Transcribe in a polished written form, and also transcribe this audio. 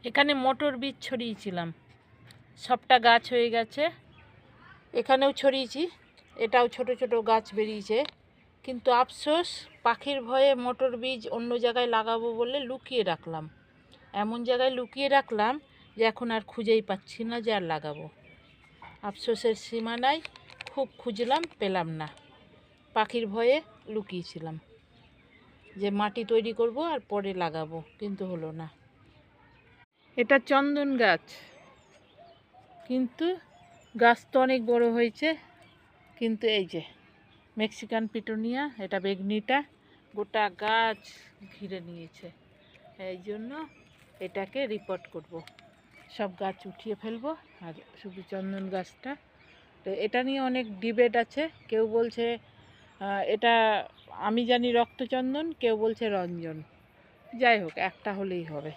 এখানে মটর বীজ ছড়িয়েছিলাম, সবটা গাছ হয়ে গেছে। এখানেও ছড়িয়েছি, এটাও ছোট ছোট গাছ বেরিয়েছে। কিন্তু আফসোস, পাখির ভয়ে মটর বীজ অন্য জায়গায় লাগাবো বলে লুকিয়ে রাখলাম। এমন জায়গায় লুকিয়ে রাখলাম যে এখন আর খুঁজেই পাচ্ছি না যে আর লাগাবো। আফসোসের সীমা নাই, খুব খুঁজলাম, পেলাম না। পাখির ভয়ে লুকিয়েছিলাম যে মাটি তৈরি করব আর পরে লাগাবো, কিন্তু হলো না। এটা চন্দন গাছ, কিন্তু গাছ তো অনেক বড় হয়েছে। কিন্তু এই যে মেক্সিকান পিটুনিয়া, এটা বেগনিটা গোটা গাছ ঘিরে নিয়েছে। এই জন্য এটাকে রিপোর্ট করব, সব গাছ উঠিয়ে ফেলবো, আর শুধু চন্দন গাছটা। তো এটা নিয়ে অনেক ডিবেট আছে। কেউ বলছে এটা আমি জানি রক্তচন্দন, কেউ বলছে রঞ্জন। যাই হোক, একটা হলেই হবে।